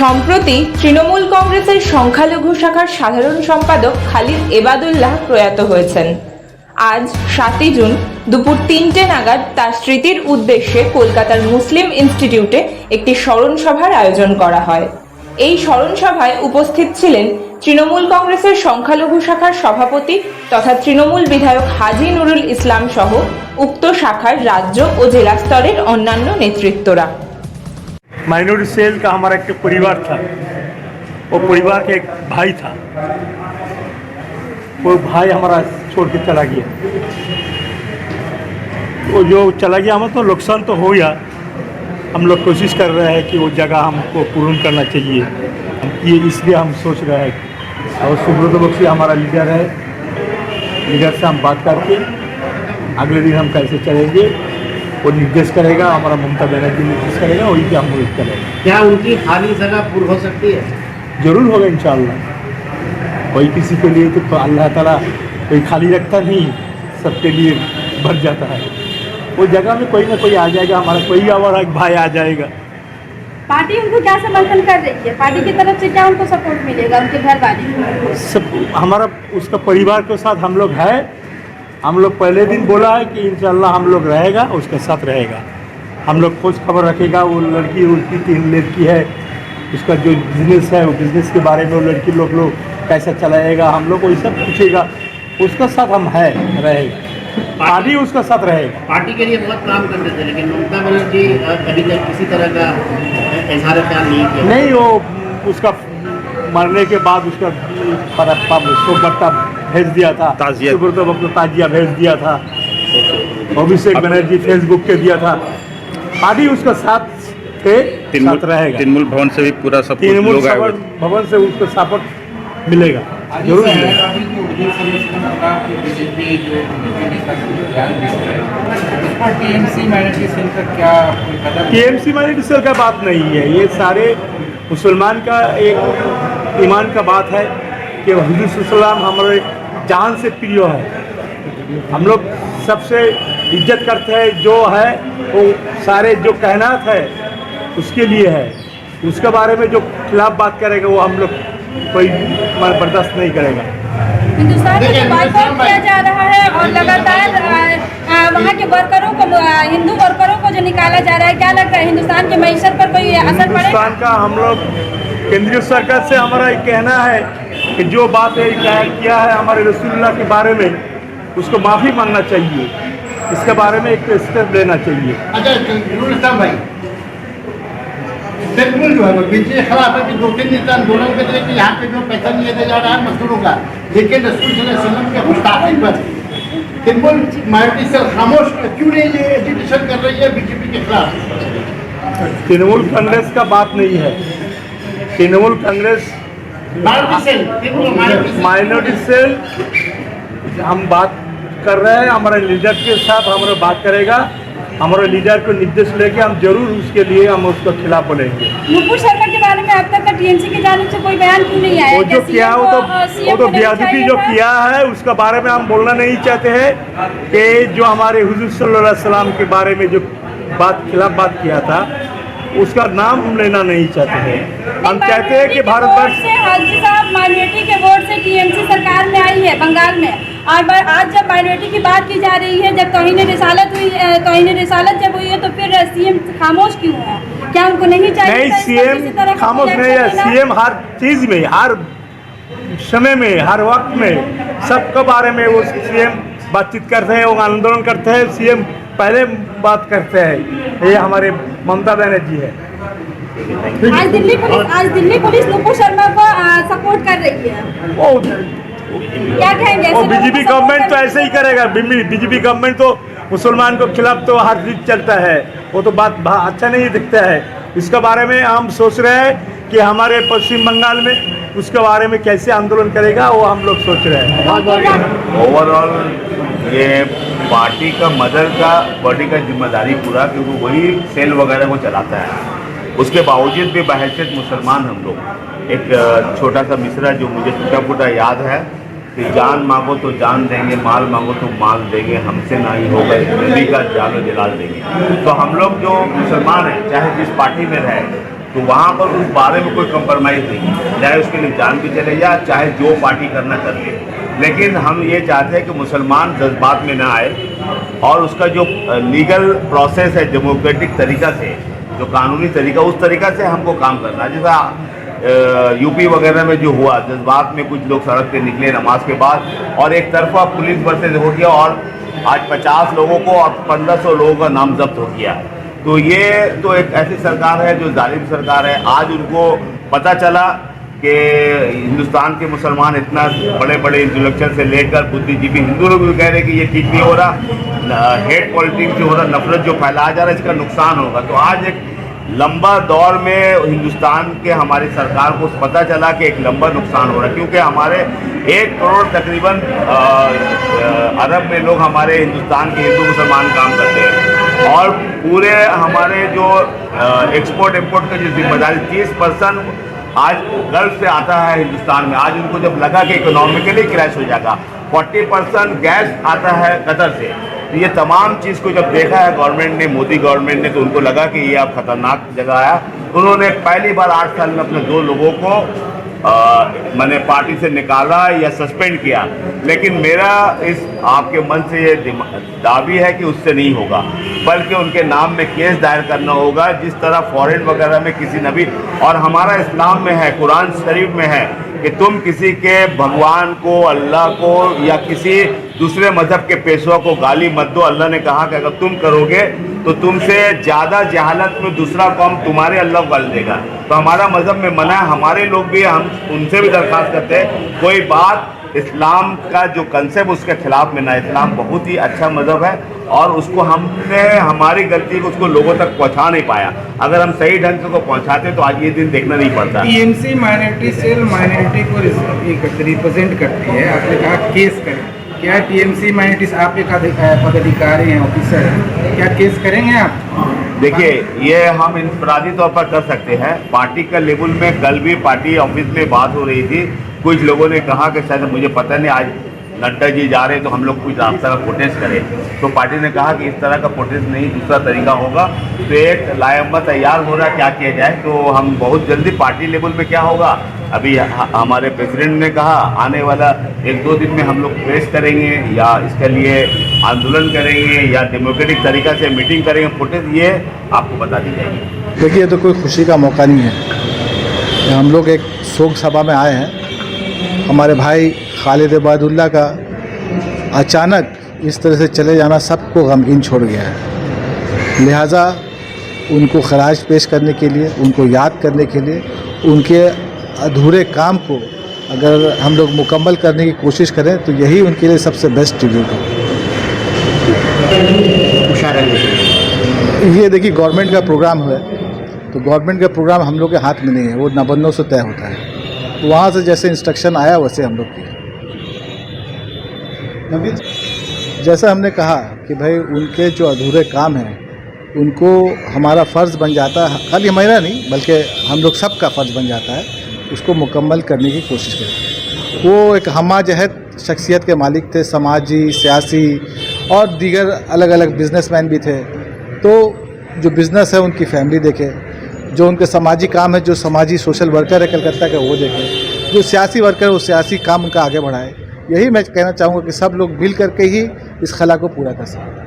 সম্প্রতি তৃণমূল কংগ্রেসের সংখ্যালঘু শাখার সাধারণ সম্পাদক খালিদ এবাদুল্লাহ প্রয়াত হয়েছেন। আজ 7 জুন দুপুর 3টে নাগাদ তার স্মৃতির উদ্দেশ্যে কলকাতার মুসলিম ইনস্টিটিউটে একটি স্মরণ সভার আয়োজন করা হয়। এই স্মরণ সভায় উপস্থিত ছিলেন তৃণমূল কংগ্রেসের সংখ্যালঘু শাখার সভাপতি তথা তৃণমূল বিধায়ক হাজী নুরুল ইসলাম সহ উক্ত শাখার রাজ্য ও জেলা স্তরের অন্যান্য নেতৃত্বরা। माइनॉरिटी सेल का हमारा एक परिवार था, वो परिवार का एक भाई था, वो भाई हमारा छोड़ के चला गया। वो जो चला गया हमें तो नुकसान तो हो गया। हम लोग कोशिश कर रहे हैं कि वो जगह हमको पूर्ण करना चाहिए, ये इसलिए हम सोच रहे हैं। और सुब्रत बख्शी हमारा लीडर है, लीडर से हम बात करके अगले दिन हम कैसे चलेंगे वो निर्देश करेगा, हमारा ममता बनर्जी निर्देश करेगा, वही पे हम मदद करेंगे। क्या उनकी खाली जगह पूर्ण हो सकती है? जरूर होगा इंशाअल्लाह। कोई किसी के लिए तो अल्लाह ताला कोई खाली रखता नहीं, सबके लिए भर जाता है। वो जगह में कोई ना कोई आ जाएगा, हमारा कोई हमारा एक भाई आ जाएगा। पार्टी उनको क्या समर्थन कर रही है? पार्टी की तरफ से क्या उनको सपोर्ट मिलेगा? उनके घर वाले सब हमारा उसका परिवार के साथ हम लोग है। हम लोग पहले दिन बोला है कि इंशाअल्लाह हम लोग रहेगा, उसके साथ रहेगा। हम लोग खोज खबर रखेगा। वो लड़की उसकी 3 लड़की है, उसका जो बिजनेस है वो बिजनेस के बारे में वो लड़की लोग कैसा चलाएगा हम लोग वही सब पूछेगा। उसका साथ हम है, रहेगा। पार्टी उसका साथ रहेगा। पार्टी के लिए बहुत काम करते थे, लेकिन ममता बनर्जी अभी तक किसी तरह का इजहार ख्याल नहीं किया। नहीं, वो उसका मरने के बाद उसका बट्टा भेज दिया था, ताजिया भेज दिया था, अभिषेक बनर्जी फेसबुक पे दिया था। पार्टी उसका साथ थे, साथ रहेगा। तृणमूल भवन से भी पूरा सपोर्ट, तृणमूल लोग आए हुए थे। भवन से उसको सपोर्ट मिलेगा, जरूर मिलेगा। टीएमसी माइनॉरिटी सेल का क्या टीएमसी माइनॉरिटी सेल का बात नहीं है, ये सारे मुसलमान का एक ईमान का बात है कि हुजूर सल्लल्लाहु हमारे जान से प्रिय है। हम लोग सबसे इज्जत करते हैं, जो है वो सारे जो कहनात है उसके लिए है। उसके बारे में जो खिलाफ बात करेगा वो हम लोग कोई बर्दाश्त नहीं करेगा। हिंदुस्तान में जो बाइकआउट किया जा रहा है और लगातार वहाँ के वर्करों को, हिंदू वर्करों को जो निकाला जा रहा है, क्या लगता है हिंदुस्तान के मईशत पर कोई असर पड़ेगा? हिंदुस्तान का हम लोग केंद्रीय सरकार से हमारा ये कहना है कि जो बात है किया है हमारे रसूलुल्लाह के बारे में, उसको माफ़ी मांगना चाहिए। इसके बारे में एक स्टेप लेना चाहिए। अच्छा नुरुल इस्लाम भाई, तृणमूल जो है बीजेपी के खिलाफ है कि 2-3 नेता आंदोलन कर रहे हैं कि यहाँ पे जो पैसा नहीं दिया जा रहा है मजदूरों का, लेकिन रसूल सल्लल्लाहु अलैहि वसल्लम के गुस्ताखी पर तृणमूल माइनॉरिटी सेल खामोश क्यों नहीं ये एजिटेशन कर रही है बीजेपी के खिलाफ? तृणमूल कांग्रेस का बात नहीं है। तृणमूल कांग्रेस माइनॉरिटी सेल हम बात कर रहे हैं, हमारे लीडर के साथ हमारा बात करेगा। हमारे लीडर को निर्देश लेके हम जरूर उसके लिए हम उसको खिलाफ बोलेंगे। नुपुर शर्मा के बारे में अब तक का टीएमसी की जानिब से कोई बयान क्यों नहीं आया? वो जो किया वो तो बेअदबी जो किया है उसके बारे में हम बोलना नहीं चाहते हैं कि जो हमारे हुजूर सल्लल्लाहु अलैहि वसल्लम के बारे में जो खिलाफ बात किया था उसका नाम हम लेना नहीं चाहते हैं। हम चाहते हैं कि भारतवर्ष से हाजी साहब माइनॉरिटी के वोट से टीएमसी सरकार में आई है बंगाल में, और आज जब माइनॉरिटी की बात की जा रही है, जब तौहीन रिसालत जब हुई है तो फिर सीएम खामोश क्यों है? क्या उनको नहीं चाहिए? नहीं, सीएम खामोश नहीं है। सीएम हर चीज़ में, हर समय में, हर वक्त में सबके बारे में वो सीएम बातचीत करते हैं, वो आंदोलन करते हैं। सीएम पहले बात करते हैं, ये हमारे ममता बनर्जी है। आज दिल्ली पुलिस नुपुर शर्मा को सपोर्ट कर रही है, वो क्या कहेंगे? वो बीजेपी गवर्नमेंट तो ऐसे ही करेगा। बीजेपी गवर्नमेंट तो मुसलमान को खिलाफ तो हर चीज चलता है, वो तो बात अच्छा नहीं दिखता है। इसके बारे में हम सोच रहे हैं कि हमारे पश्चिम बंगाल में उसके बारे में कैसे आंदोलन करेगा वो हम लोग सोच रहे हैं। ओवरऑल ये पार्टी का मदर का बॉडी का जिम्मेदारी पूरा, क्योंकि वही सेल वगैरह को चलाता है। उसके बावजूद भी बहैसियत मुसलमान हम लोग एक छोटा सा मिसरा जो मुझे टूटा फूटा याद है कि जान मांगो तो जान देंगे, माल मांगो तो माल देंगे, हमसे नहीं होगा नबी का जानो जलाल देंगे। तो हम लोग जो मुसलमान हैं, चाहे जिस पार्टी में रहे, तो वहाँ पर उस बारे में कोई कंप्रोमाइज़ नहीं, चाहे उसके लिए जान भी चले जाए, चाहे जो पार्टी करना कर ले। लेकिन हम ये चाहते हैं कि मुसलमान जज्बात में ना आए और उसका जो लीगल प्रोसेस है, डेमोक्रेटिक तरीका से, जो कानूनी तरीका, उस तरीका से हमको काम करना है। जैसा यूपी वगैरह में जो हुआ, जज्बात में कुछ लोग सड़क पे निकले नमाज के बाद और एक तरफा पुलिस वर्सेस हो गया और आज 50 लोगों को और 1500 लोगों का नाम जब्त हो गया। तो ये तो एक ऐसी सरकार है जो जालिम सरकार है। आज उनको पता चला कि हिंदुस्तान के मुसलमान इतना बड़े बड़े इंटेलेक्चुअल से लेकर बुद्धिजीवी हिंदू लोग भी कह रहे हैं कि ये ठीक नहीं हो रहा, हेट पॉलिटिक्स जो हो रहा, नफरत जो फैलाया जा रहा है, इसका नुकसान होगा। तो आज एक लंबा दौर में हिंदुस्तान के हमारी सरकार को पता चला कि एक लंबा नुकसान हो रहा है, क्योंकि हमारे 1 करोड़ तकरीबन अरब में लोग हमारे हिंदुस्तान के हिंदू मुसलमान काम करते हैं और पूरे हमारे जो एक्सपोर्ट इम्पोर्ट का जो जिम्मेदारी 30% आज गल्फ से आता है हिंदुस्तान में। आज उनको जब लगा कि इकोनॉमिकली क्रैश हो जाएगा, 40% गैस आता है कतर से। तो ये तमाम चीज़ को जब देखा है गवर्नमेंट ने, मोदी गवर्नमेंट ने, तो उनको लगा कि ये अब खतरनाक जगह आया। उन्होंने पहली बार 8 साल में अपने 2 लोगों को मैंने पार्टी से निकाला या सस्पेंड किया। लेकिन मेरा इस आपके मन से ये दावी है कि उससे नहीं होगा, बल्कि उनके नाम में केस दायर करना होगा, जिस तरह फॉरेन वगैरह में किसी नबी, और हमारा इस्लाम में है, कुरान शरीफ में है कि तुम किसी के भगवान को, अल्लाह को या किसी दूसरे मजहब के पेशवा को गाली मत दो। अल्लाह ने कहा कि अगर तुम करोगे तो तुमसे ज़्यादा जहालत में दूसरा कौम तुम्हारे अल्लाह को गाली देगा। तो हमारा मजहब में मना है, हमारे लोग भी, हम उनसे भी दरख्वास्त करते हैं कोई बात इस्लाम का जो कंसेप्ट उसके खिलाफ में ना। इस्लाम बहुत ही अच्छा मजहब है और उसको हमने हमारी गलती को उसको लोगों तक पहुंचा नहीं पाया। अगर हम सही ढंग से उसको पहुंचाते तो आज ये दिन देखना नहीं पड़ता। टीएमसी माइनॉरिटी सेल माइनॉरिटी को रिप्रेजेंट करती है, आपने कहा केस करें, क्या टीएमसी माइनॉरिटी आप एक पदाधिकारी हैं, ऑफिसर हैं, क्या केस करेंगे आप? देखिए, ये हम इंफरादी तौर पर कर सकते हैं। पार्टी का लेवल में कल भी पार्टी ऑफिस में बात हो रही थी, कुछ लोगों ने कहा कि शायद मुझे पता नहीं आज नड्डा जी जा रहे हैं तो हम लोग कुछ रास्ता का प्रोटेस्ट करें। तो पार्टी ने कहा कि इस तरह का प्रोटेस्ट नहीं, दूसरा तरीका होगा। तो एक लायम्मा तैयार हो रहा है क्या किया जाए। तो हम बहुत जल्दी पार्टी लेवल पे क्या होगा, अभी हमारे प्रेसिडेंट ने कहा आने वाला 1-2 दिन में हम लोग प्रेस करेंगे या इसके लिए आंदोलन करेंगे या डेमोक्रेटिक तरीका से मीटिंग करेंगे, प्रोटेस्ट, ये आपको बता दी जाएगी। देखिए, ये तो कोई खुशी का मौका नहीं है। हम लोग एक शोक सभा में आए हैं। हमारे भाई खालिद इबादुल्लाह का अचानक इस तरह से चले जाना सबको गमगीन छोड़ गया है। लिहाजा उनको खराज पेश करने के लिए, उनको याद करने के लिए, उनके अधूरे काम को अगर हम लोग मुकम्मल करने की कोशिश करें तो यही उनके लिए सबसे बेस्ट ट्रिब्यूट है। ये देखिए, गवर्नमेंट का प्रोग्राम है तो गवर्नमेंट का प्रोग्राम हम लोग के हाथ में नहीं है, वो नबन्नों से तय होता है। तो वहाँ से जैसे इंस्ट्रक्शन आया वैसे हम लोग किए। जैसा हमने कहा कि भाई उनके जो अधूरे काम हैं उनको हमारा फ़र्ज़ बन जाता है, खाली हमारा नहीं बल्कि हम लोग सबका फ़र्ज़ बन जाता है उसको मुकम्मल करने की कोशिश करें। वो एक हमाजहत शख्सियत के मालिक थे, समाजी, सियासी और दीगर अलग अलग बिजनेसमैन भी थे। तो जो बिज़नेस है उनकी फैमिली देखे, जो उनके समाजी काम है, जो समाजी सोशल वर्कर है कलकत्ता के वो देखे, जो सियासी वर्कर है वो सियासी काम उनका आगे बढ़ाए। यही मैं कहना चाहूँगा कि सब लोग मिल करके ही इस खला को पूरा कर सकें।